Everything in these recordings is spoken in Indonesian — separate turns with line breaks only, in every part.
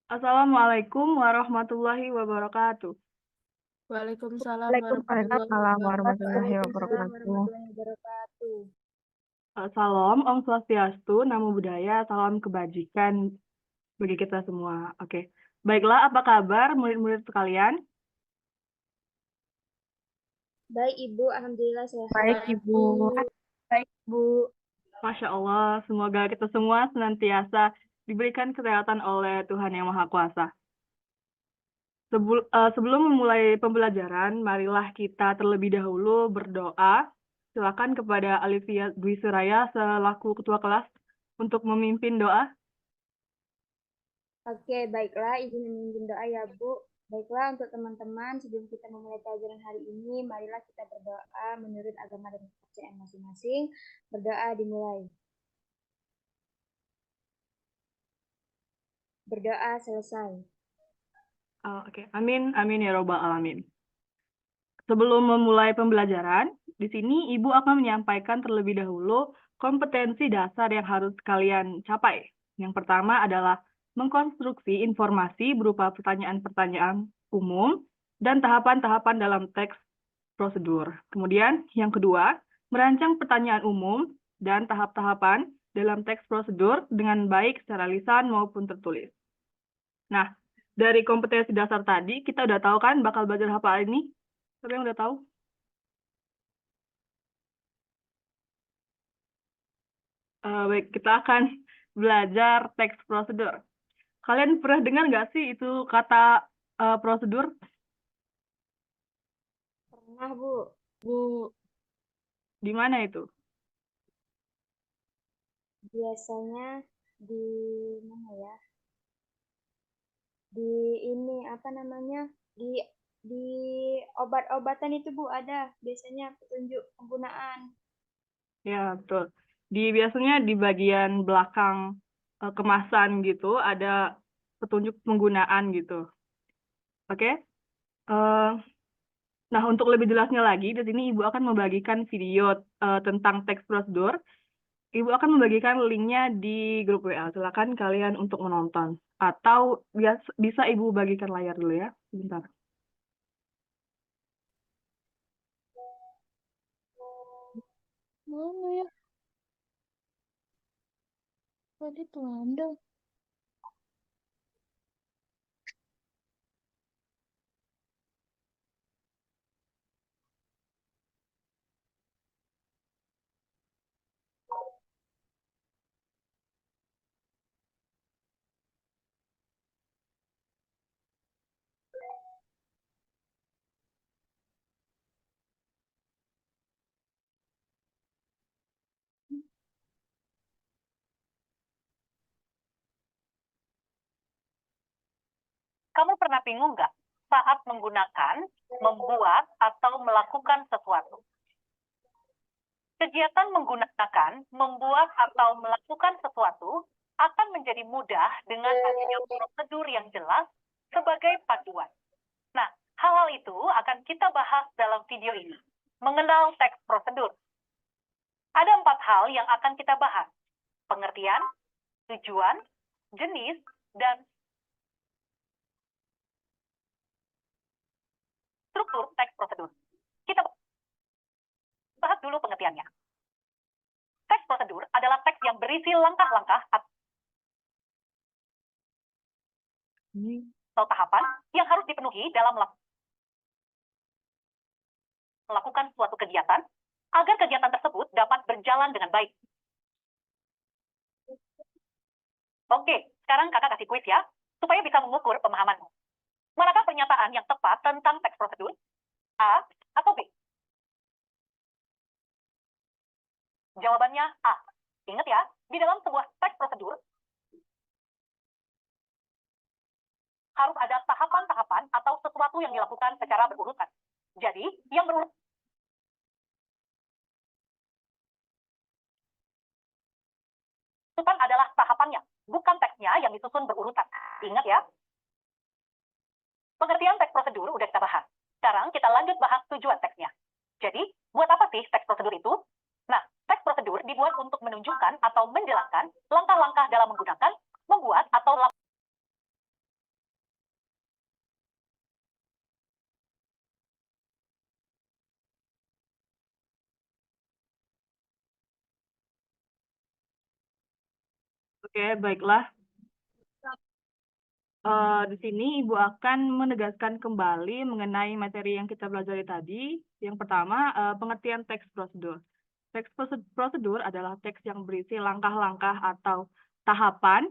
Assalamualaikum warahmatullahi wabarakatuh.
Waalaikumsalam warahmatullahi
Waalaikumsalam
wabarakatuh.
warahmatullahi
Waalaikumsalam
wabarakatuh.
warahmatullahi wabarakatuh.
Salam, Om Swastiastu, Namo Buddhaya, salam kebajikan bagi kita semua. Oke, baiklah, apa kabar murid-murid sekalian?
Baik Ibu, alhamdulillah sehat.
Baik, Ibu.
Baik, Bu.
Masya Allah, semoga kita semua senantiasa diberikan kesehatan oleh Tuhan Yang Maha Kuasa. Sebelum memulai pembelajaran, marilah kita terlebih dahulu berdoa. Silakan kepada Alivia Dwi Suraya selaku Ketua Kelas untuk memimpin doa.
Oke, baiklah, izin memimpin doa ya Bu. Baiklah untuk teman-teman, sebelum kita memulai pelajaran hari ini, marilah kita berdoa menurut agama dan kepercayaan masing-masing. Berdoa dimulai. Berdoa selesai.
Oke, amin, amin ya robbal alamin. Sebelum memulai pembelajaran, di sini Ibu akan menyampaikan terlebih dahulu kompetensi dasar yang harus kalian capai. Yang pertama adalah mengkonstruksi informasi berupa pertanyaan-pertanyaan umum dan tahapan-tahapan dalam teks prosedur. Kemudian, yang kedua, merancang pertanyaan umum dan tahap-tahapan dalam teks prosedur dengan baik secara lisan maupun tertulis. Nah, dari kompetensi dasar tadi, kita udah tahu kan bakal belajar apa ini? Siapa yang udah tahu? Baik, kita akan belajar teks prosedur. Kalian pernah dengar nggak sih itu kata prosedur?
Pernah Bu?
Bu,
Di mana itu?
Biasanya di mana ya? Di ini apa namanya? Di obat-obatan itu Bu ada biasanya petunjuk penggunaan.
Ya, betul. Biasanya di bagian belakang kemasan gitu ada petunjuk penggunaan gitu. Oke? Nah, untuk lebih jelasnya lagi, di sini Ibu akan membagikan video tentang teks prosedur. Ibu akan membagikan linknya di grup WA. Silakan kalian untuk menonton. Atau bisa Ibu bagikan layar dulu ya. Sebentar.
mana ya? Tadi telandang.
Kamu pernah bingung nggak saat menggunakan, membuat, atau melakukan sesuatu? Kegiatan menggunakan, membuat, atau melakukan sesuatu akan menjadi mudah dengan adanya prosedur yang jelas sebagai panduan. Nah, hal-hal itu akan kita bahas dalam video ini. Mengenal teks prosedur. Ada 4 hal yang akan kita bahas. Pengertian, tujuan, jenis, dan struktur teks prosedur. Kita bahas dulu pengertiannya. Teks prosedur adalah teks yang berisi langkah-langkah atau tahapan yang harus dipenuhi dalam melakukan suatu kegiatan agar kegiatan tersebut dapat berjalan dengan baik. Oke, sekarang kakak kasih kuis ya, supaya bisa mengukur pemahamanmu. Manakah pernyataan yang tepat tentang teks prosedur? A atau B? Jawabannya A. Ingat ya, di dalam sebuah teks prosedur harus ada tahapan-tahapan atau sesuatu yang dilakukan secara berurutan. Jadi, yang berurutan adalah tahapannya, bukan teksnya yang disusun berurutan. Ingat ya. Pengertian teks prosedur udah kita bahas. Sekarang kita lanjut bahas tujuan teksnya. Jadi, buat apa sih teks prosedur itu? Nah, teks prosedur dibuat untuk menunjukkan atau menjelaskan langkah-langkah dalam menggunakan, membuat, atau
Oke, baiklah. Di sini Ibu akan menegaskan kembali mengenai materi yang kita pelajari tadi. Yang pertama, pengertian teks prosedur. Teks prosedur adalah teks yang berisi langkah-langkah atau tahapan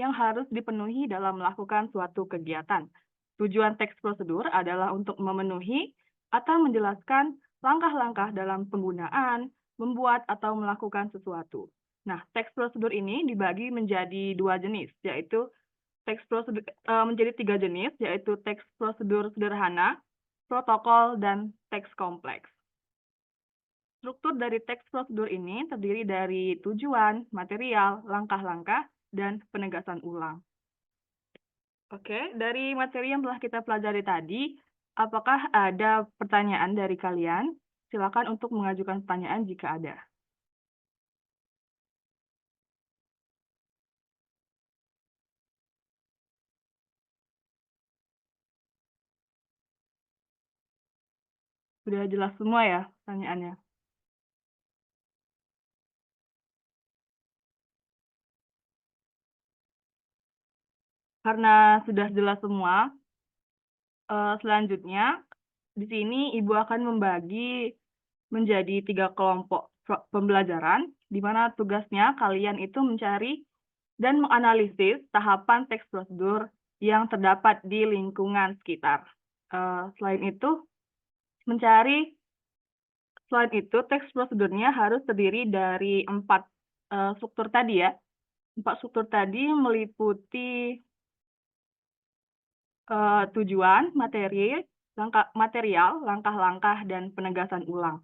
yang harus dipenuhi dalam melakukan suatu kegiatan. Tujuan teks prosedur adalah untuk memenuhi atau menjelaskan langkah-langkah dalam penggunaan, membuat, atau melakukan sesuatu. Nah, teks prosedur ini dibagi menjadi dua jenis, yaitu teks prosedur menjadi tiga jenis, yaitu teks prosedur sederhana, protokol, dan teks kompleks. Struktur dari teks prosedur ini terdiri dari tujuan, material, langkah-langkah, dan penegasan ulang. Oke, dari materi yang telah kita pelajari tadi, apakah ada pertanyaan dari kalian? Silakan untuk mengajukan pertanyaan jika ada. Sudah jelas semua ya pertanyaannya? Karena sudah jelas semua, selanjutnya di sini Ibu akan membagi menjadi 3 kelompok pembelajaran, di mana tugasnya kalian itu mencari dan menganalisis tahapan teks prosedur yang terdapat di lingkungan sekitar. Selain itu, teks prosedurnya harus terdiri dari 4 struktur tadi ya. 4 struktur tadi meliputi tujuan, material, langkah-langkah, dan penegasan ulang.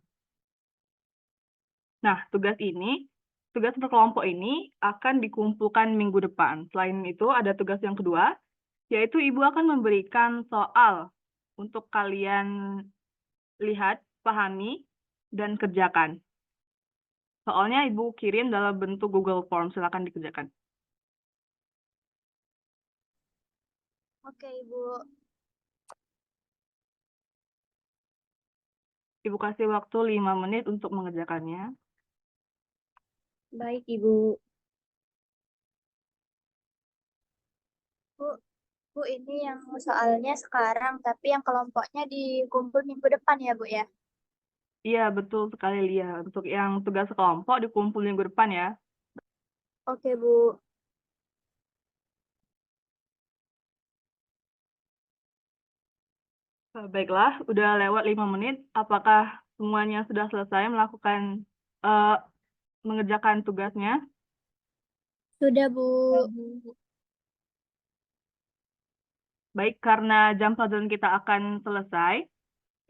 Nah, tugas berkelompok ini akan dikumpulkan minggu depan. Selain itu, ada tugas yang kedua, yaitu Ibu akan memberikan soal untuk kalian lihat, pahami, dan kerjakan. Soalnya Ibu kirim dalam bentuk Google Form, silakan dikerjakan.
Oke, Ibu.
Ibu kasih waktu 5 menit untuk mengerjakannya.
Baik, Ibu. Bu, ini yang soalnya sekarang, tapi yang kelompoknya dikumpul minggu depan ya, Bu ya?
Iya, betul sekali, Lia. Untuk yang tugas kelompok dikumpul minggu depan ya.
Oke, Bu.
Baiklah, udah lewat 5 menit. Apakah semuanya sudah selesai mengerjakan tugasnya?
Sudah, Bu.
Baik, karena jam pelajaran kita akan selesai,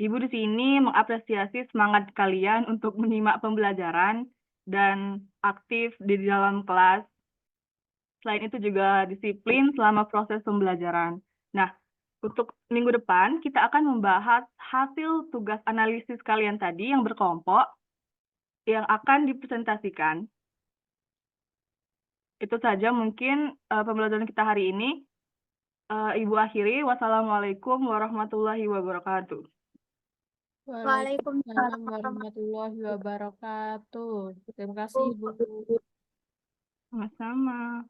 Ibu di sini mengapresiasi semangat kalian untuk menyimak pembelajaran dan aktif di dalam kelas. Selain itu juga disiplin selama proses pembelajaran. Nah, untuk minggu depan kita akan membahas hasil tugas analisis kalian tadi yang berkelompok yang akan dipresentasikan. Itu saja mungkin pembelajaran kita hari ini. Ibu akhiri. Wassalamualaikum warahmatullahi wabarakatuh.
Waalaikumsalam warahmatullahi wabarakatuh. Terima kasih, Bu.
Sama-sama.